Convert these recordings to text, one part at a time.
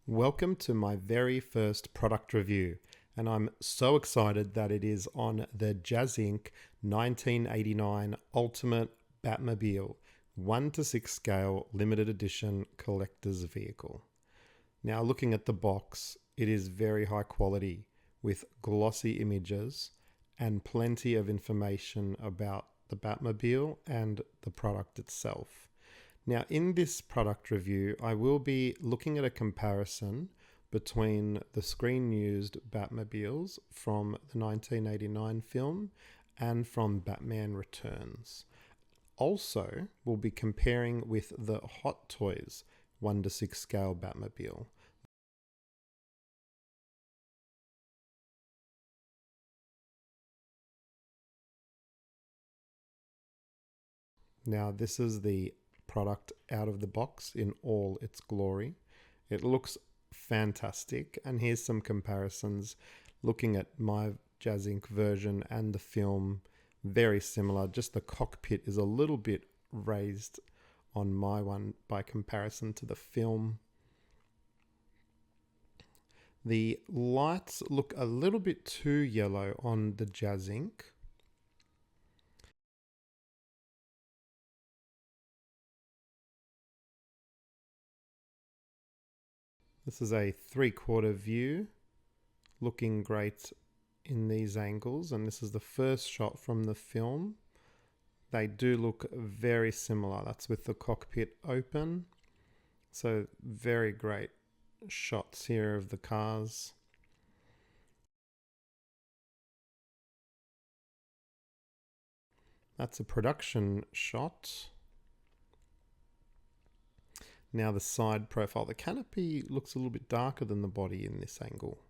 Welcome to my very first product review, and I'm so excited that it is on the Jazzinc 1989 Ultimate Batmobile 1:6 scale limited edition collector's vehicle. Now, looking at the box, it is very high quality with glossy images and plenty of information about the Batmobile and the product itself. Now, in this product review, I will be looking at a comparison between the screen-used Batmobiles from the 1989 film and from Batman Returns. Also, we'll be comparing with the Hot Toys 1:6 scale Batmobile. Now, this is the product out of the box in all its glory. It looks fantastic, and here's some comparisons looking at my Jazzinc version and the film. Very similar, just the cockpit is a little bit raised on my one by comparison to the film. The lights look a little bit too yellow on the Jazzinc. This is a 3/4 view, looking great in these angles, and this is the first shot from the film. They do look very similar. That's with the cockpit open. So very great shots here of the cars. That's a production shot. Now the side profile. The canopy looks a little bit darker than the body in this angle.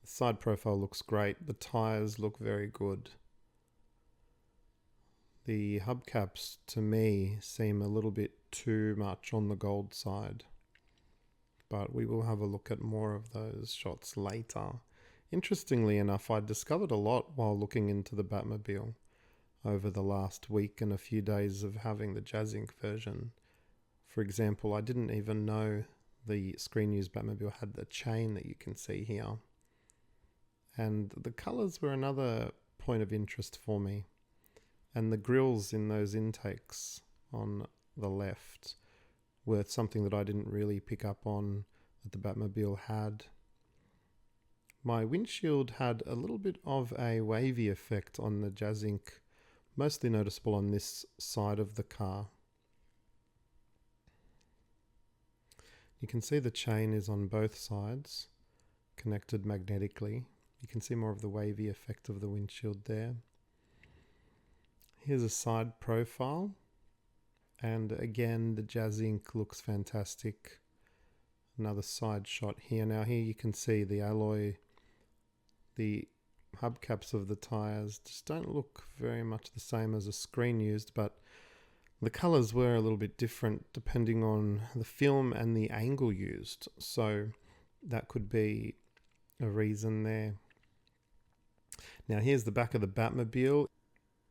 The side profile looks great. The tires look very good. The hubcaps, to me, seem a little bit too much on the gold side, but we will have a look at more of those shots later. Interestingly enough, I discovered a lot while looking into the Batmobile over the last week and a few days of having the Jazzinc version. For example, I didn't even know the screen-used Batmobile had the chain that you can see here. And the colors were another point of interest for me. And the grills in those intakes on the left were something that I didn't really pick up on that the Batmobile had. My windshield had a little bit of a wavy effect on the Jazzinc, mostly noticeable on this side of the car. You can see the chain is on both sides, connected magnetically. You can see more of the wavy effect of the windshield there. Here's a side profile, and again the Jazzinc looks fantastic. Another side shot here. Now here you can see the alloy, the hubcaps of the tires just don't look very much the same as a screen used, but the colors were a little bit different depending on the film and the angle used, so that could be a reason there. Now here's the back of the Batmobile.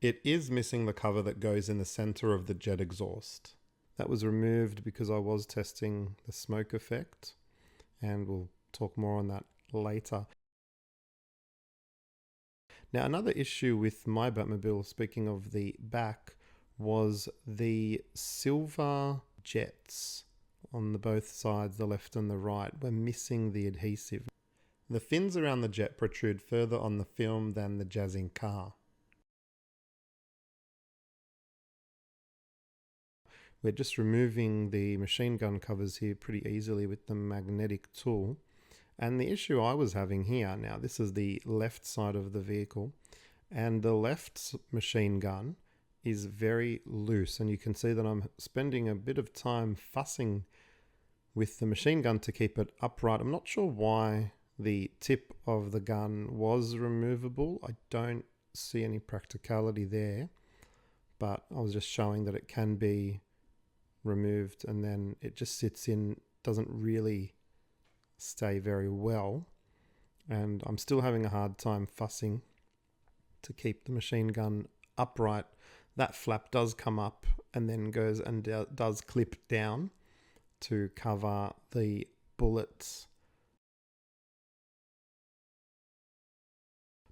It is missing the cover that goes in the center of the jet exhaust. That was removed because I was testing the smoke effect, and we'll talk more on that later. Now, another issue with my Batmobile, speaking of the back, was the silver jets on the both sides, the left and the right, were missing the adhesive. The fins around the jet protrude further on the film than the Jazzinc car. We're just removing the machine gun covers here pretty easily with the magnetic tool. And the issue I was having here, now this is the left side of the vehicle, and the left machine gun is very loose, and you can see that I'm spending a bit of time fussing with the machine gun to keep it upright. I'm not sure why the tip of the gun was removable. I don't see any practicality there, but I was just showing that it can be removed, and then it just sits in, doesn't really stay very well, and I'm still having a hard time fussing to keep the machine gun upright. that flap does come up and then goes and does clip down to cover the bullets.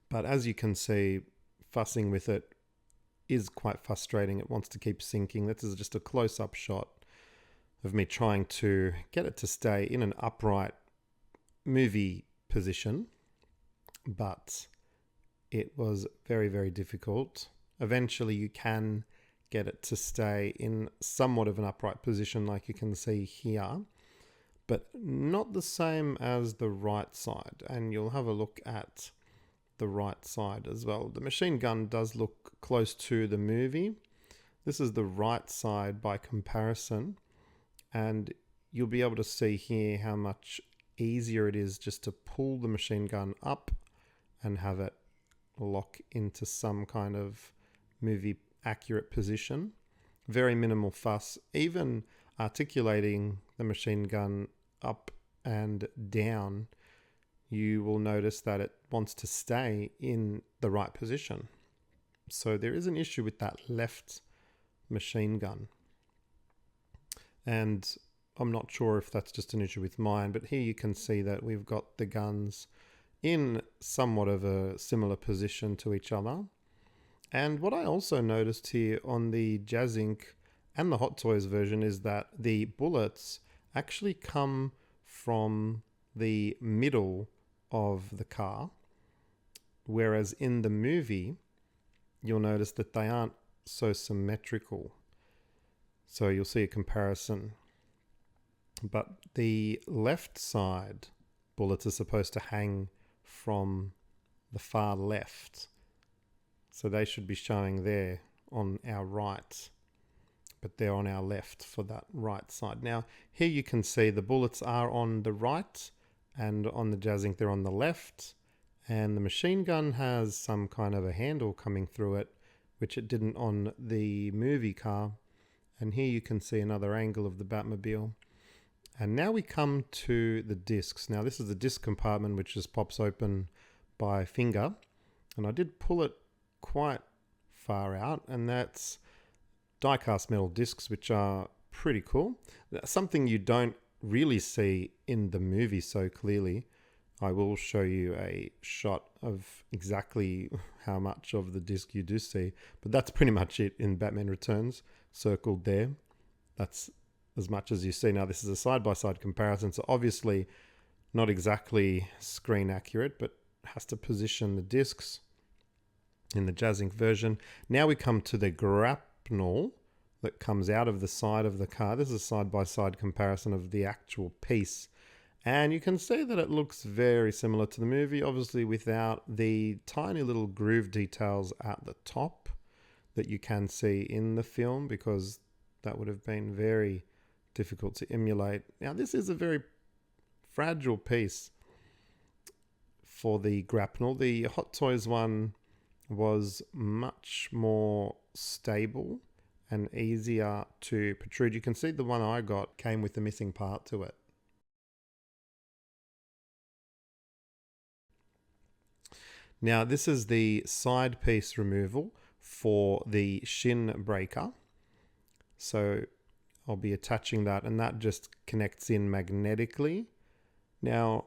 But as you can see, fussing with it is quite frustrating. It wants to keep sinking. This is just a close-up shot of me trying to get it to stay in an upright movie position, but it was very, very difficult. Eventually you can get it to stay in somewhat of an upright position like you can see here, but not the same as the right side. And you'll have a look at the right side as well. The machine gun does look close to the movie. This is the right side by comparison, and you'll be able to see here how much easier it is just to pull the machine gun up and have it lock into some kind of movie accurate position. Very minimal fuss. Even articulating the machine gun up and down, you will notice that it wants to stay in the right position. So there is an issue with that left machine gun. And I'm not sure if that's just an issue with mine, but here you can see that we've got the guns in somewhat of a similar position to each other. And what I also noticed here on the Jazzinc and the Hot Toys version is that the bullets actually come from the middle of the car, whereas in the movie you'll notice that they aren't so symmetrical. So you'll see a comparison. But the left side bullets are supposed to hang from the far left. So they should be showing there on our right, but they're on our left for that right side. Now, here you can see the bullets are on the right, and on the Jazzinc they're on the left, and the machine gun has some kind of a handle coming through it, which it didn't on the movie car. And here you can see another angle of the Batmobile. And now we come to the discs. Now this is the disc compartment, which just pops open by finger, and I did pull it quite far out, and that's die-cast metal discs, which are pretty cool. Something you don't really see in the movie so clearly. I will show you a shot of exactly how much of the disc you do see, but that's pretty much it in Batman Returns, circled there. That's as much as you see. Now this is a side-by-side comparison, so obviously not exactly screen accurate, but has to position the discs in the Jazzinc version. Now we come to the grapnel that comes out of the side of the car. This is a side-by-side comparison of the actual piece. And you can see that it looks very similar to the movie, obviously without the tiny little groove details at the top that you can see in the film, because that would have been very difficult to emulate. Now this is a very fragile piece for the grapnel. The Hot Toys one was much more stable and easier to protrude. You can see the one I got came with a missing part to it. Now this is the side piece removal for the shin breaker. So I'll be attaching that, and that just connects in magnetically. Now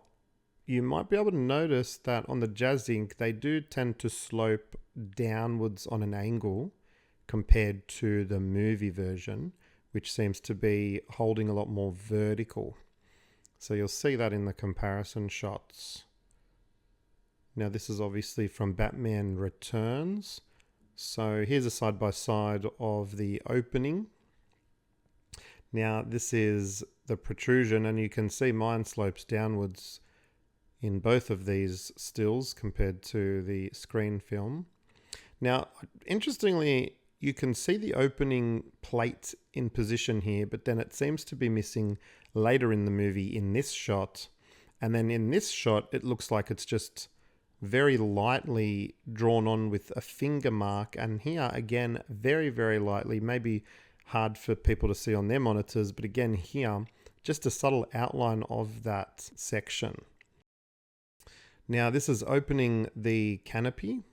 you might be able to notice that on the Jazzinc they do tend to slope downwards on an angle compared to the movie version, which seems to be holding a lot more vertical. So you'll see that in the comparison shots. Now this is obviously from Batman Returns. So here's a side-by-side of the opening. Now this is the protrusion, and you can see mine slopes downwards in both of these stills compared to the screen film. Now, interestingly, you can see the opening plate in position here, but then it seems to be missing later in the movie in this shot. And then in this shot, it looks like it's just very lightly drawn on with a finger mark. And here again, very, very lightly, maybe hard for people to see on their monitors, but again here, just a subtle outline of that section. Now this is opening the canopy.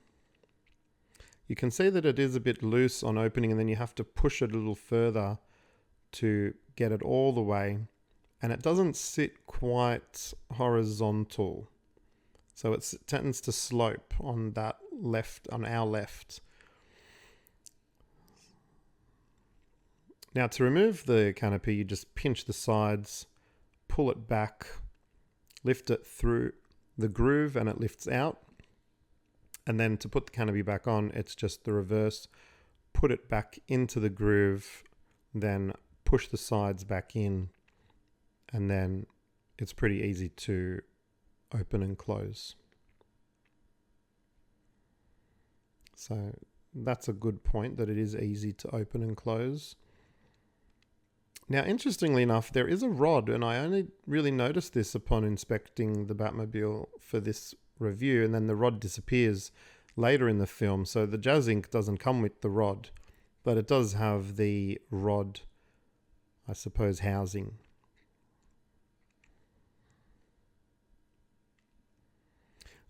You can see that it is a bit loose on opening, and then you have to push it a little further to get it all the way. And it doesn't sit quite horizontal. So it tends to slope on that left, on our left. Now to remove the canopy, you just pinch the sides, pull it back, lift it through the groove and it lifts out. And then to put the canopy back on, it's just the reverse. Put it back into the groove, then push the sides back in, and then it's pretty easy to open and close. So that's a good point, that it is easy to open and close. Now, interestingly enough, there is a rod, and I only really noticed this upon inspecting the Batmobile for this review, and then the rod disappears later in the film. So the Jazzinc doesn't come with the rod, but it does have the rod, I suppose, housing.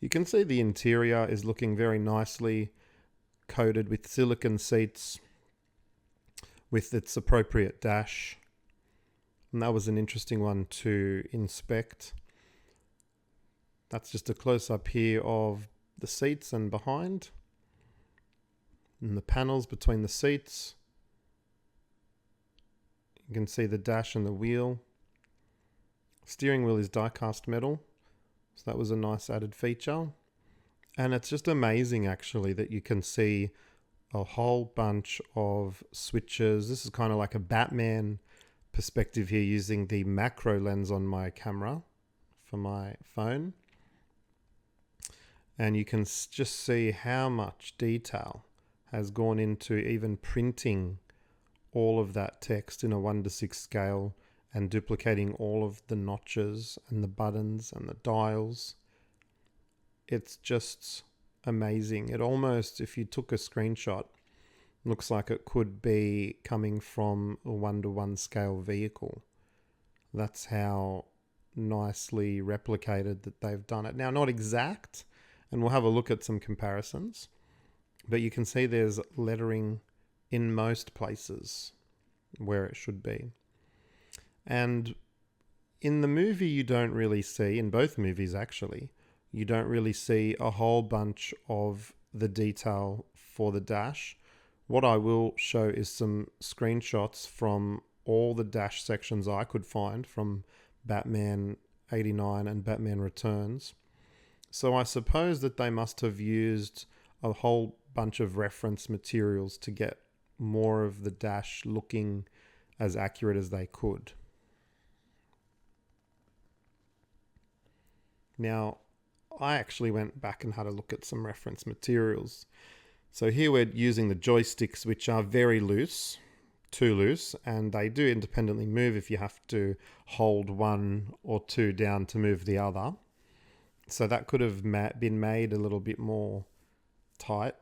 You can see the interior is looking very nicely coated with silicone seats with its appropriate dash. And that was an interesting one to inspect. That's just a close-up here of the seats and behind, and the panels between the seats. You can see the dash and the wheel. Steering wheel is die-cast metal, so that was a nice added feature. And it's just amazing, actually, that you can see a whole bunch of switches. This is kind of like a Batman perspective here, using the macro lens on my camera for my phone. And you can just see how much detail has gone into even printing all of that text in a 1:6 scale and duplicating all of the notches and the buttons and the dials. It's just amazing. It almost, if you took a screenshot, looks like it could be coming from a 1:1 scale vehicle. That's how nicely replicated that they've done it. Now, not exact, and we'll have a look at some comparisons, but you can see there's lettering in most places where it should be. And in the movie, you don't really see, in both movies actually, you don't really see a whole bunch of the detail for the dash. What I will show is some screenshots from all the dash sections I could find from Batman 89 and Batman Returns. So I suppose that they must have used a whole bunch of reference materials to get more of the dash looking as accurate as they could. Now, I actually went back and had a look at some reference materials. So here we're using the joysticks, which are very loose, too loose, and they do independently move if you have to hold one or two down to move the other. So that could have been made a little bit more tight.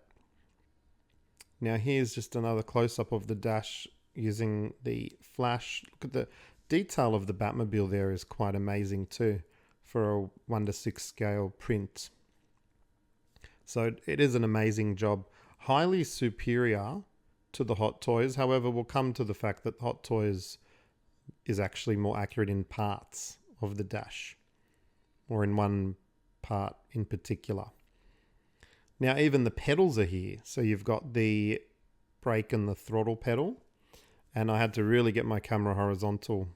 Now here's just another close-up of the dash using the flash. Look at the detail of the Batmobile there, is quite amazing too for a 1:6 scale print. So it is an amazing job. Highly superior to the Hot Toys. However, we'll come to the fact that Hot Toys is actually more accurate in parts of the dash, or in one part in particular. Now, even the pedals are here. So you've got the brake and the throttle pedal, and I had to really get my camera horizontal,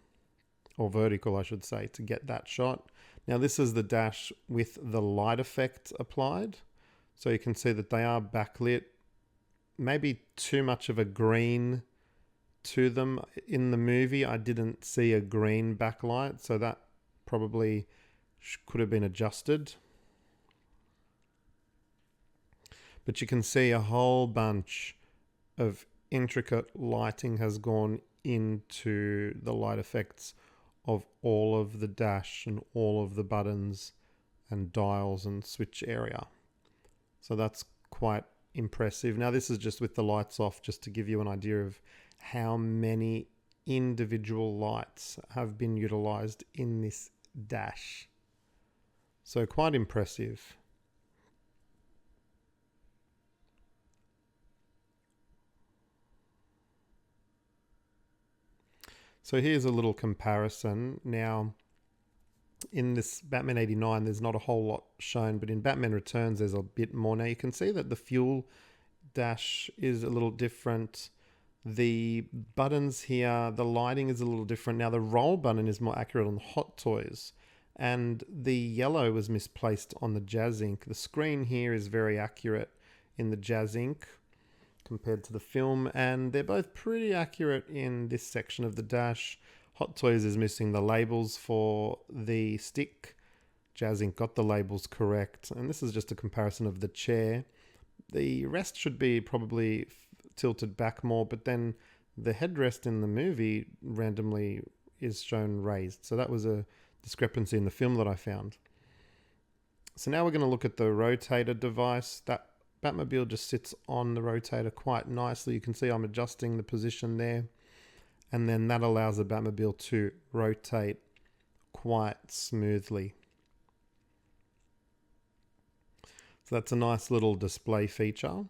or vertical, I should say, to get that shot. Now, this is the dash with the light effect applied. So you can see that they are backlit. Maybe too much of a green to them. In the movie, I didn't see a green backlight, so that probably could have been adjusted. But you can see a whole bunch of intricate lighting has gone into the light effects of all of the dash and all of the buttons and dials and switch area. So that's quite impressive. Now this is just with the lights off, just to give you an idea of how many individual lights have been utilized in this dash. So quite impressive. So here's a little comparison. Now, in this Batman 89, there's not a whole lot shown, but in Batman Returns, there's a bit more. Now, you can see that the fuel dash is a little different. The buttons here, the lighting is a little different. Now, the roll button is more accurate on the Hot Toys, and the yellow was misplaced on the Jazzinc. The screen here is very accurate in the Jazzinc compared to the film, and they're both pretty accurate in this section of the dash. Hot Toys is missing the labels for the stick. Jazzinc got the labels correct, and this is just a comparison of the chair. The rest should be probably tilted back more, but then the headrest in the movie randomly is shown raised. So that was a discrepancy in the film that I found. So now we're going to look at the rotator device. That Batmobile just sits on the rotator quite nicely. You can see I'm adjusting the position there, and then that allows the Batmobile to rotate quite smoothly. So that's a nice little display feature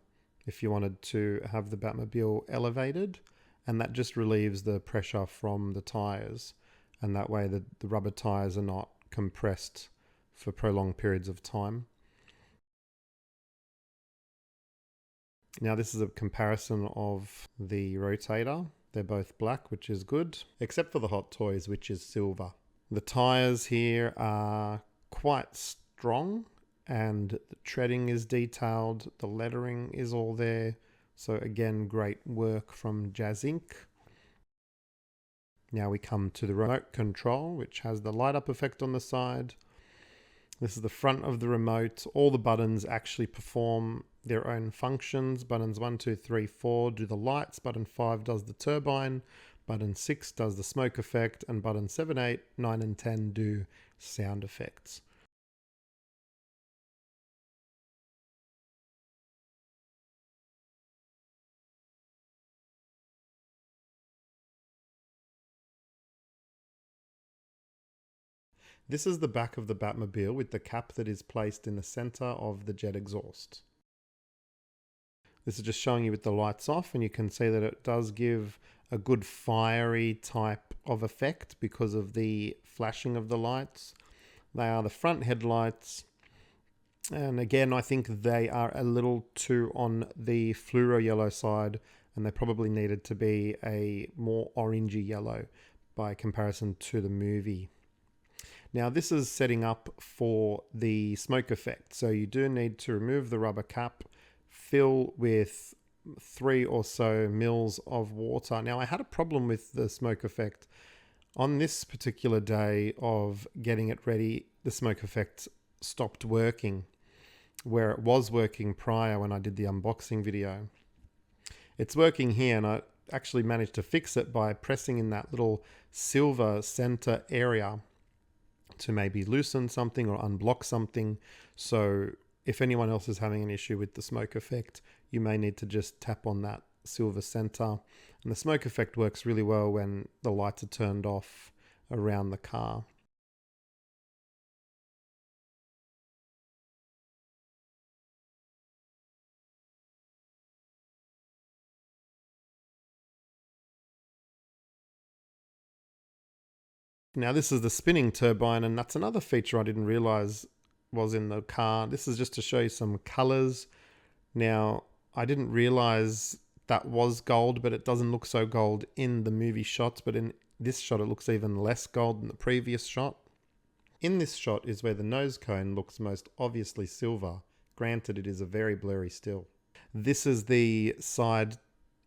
if you wanted to have the Batmobile elevated, and that just relieves the pressure from the tires, and that way the rubber tires are not compressed for prolonged periods of time. Now this is a comparison of the rotator. They're both black, which is good, except for the Hot Toys, which is silver. The tires here are quite strong, and the treading is detailed. The lettering is all there. So again, great work from Jazzinc. Now we come to the remote control, which has the light up effect on the side. This is the front of the remote. All the buttons actually perform their own functions. Buttons 1, 2, 3, 4 do the lights. Button 5 does the turbine. Button 6 does the smoke effect. And button 7, 8, 9, and 10 do sound effects. This is the back of the Batmobile with the cap that is placed in the center of the jet exhaust. This is just showing you with the lights off, and you can see that it does give a good fiery type of effect because of the flashing of the lights. They are the front headlights, and again, I think they are a little too on the fluoro yellow side, and they probably needed to be a more orangey yellow by comparison to the movie. Now this is setting up for the smoke effect. So you do need to remove the rubber cap, fill with 3 or so mils of water. Now I had a problem with the smoke effect. On this particular day of getting it ready, the smoke effect stopped working, where it was working prior when I did the unboxing video. It's working here, and I actually managed to fix it by pressing in that little silver center area to maybe loosen something or unblock something. So if anyone else is having an issue with the smoke effect, you may need to just tap on that silver center. And the smoke effect works really well when the lights are turned off around the car. Now this is the spinning turbine, and that's another feature I didn't realize was in the car. This is just to show you some colors. Now I didn't realize that was gold, but it doesn't look so gold in the movie shots, but in this shot it looks even less gold than the previous shot. In this shot is where the nose cone looks most obviously silver. Granted, it is a very blurry still. This is the side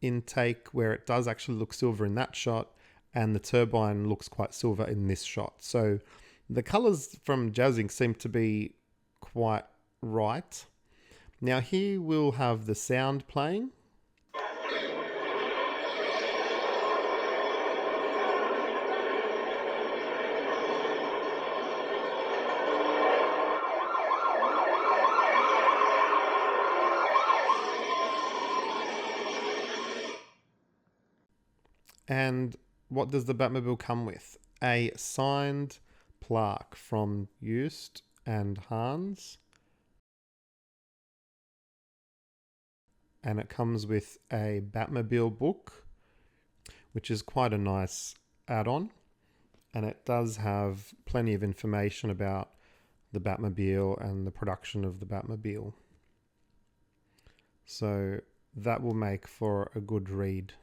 intake where it does actually look silver in that shot, and the turbine looks quite silver in this shot. So the colors from Jazzinc seem to be quite right. Now here we'll have the sound playing. And what does the Batmobile come with? A signed plaque from Just and Hans. And it comes with a Batmobile book, which is quite a nice add-on, and it does have plenty of information about the Batmobile and the production of the Batmobile. So that will make for a good read.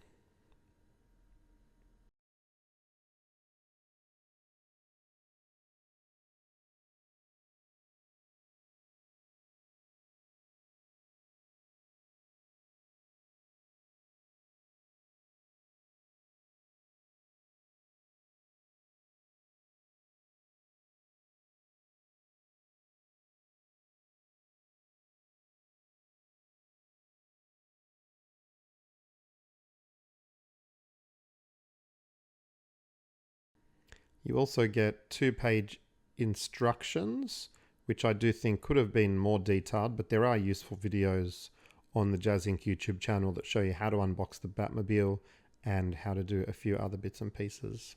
You also get 2-page instructions, which I do think could have been more detailed, but there are useful videos on the Jazzinc YouTube channel that show you how to unbox the Batmobile and how to do a few other bits and pieces.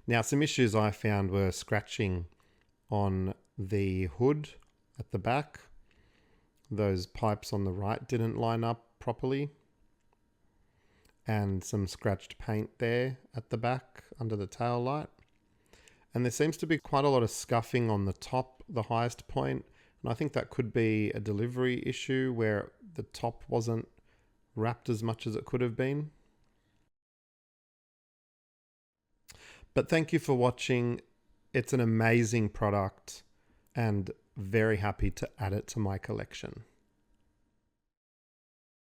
Now, some issues I found were scratching on the hood at the back. Those pipes on the right didn't line up properly, and some scratched paint there at the back under the tail light. And there seems to be quite a lot of scuffing on the top, the highest point, and I think that could be a delivery issue where the top wasn't wrapped as much as it could have been. But thank you for watching. It's an amazing product and very happy to add it to my collection.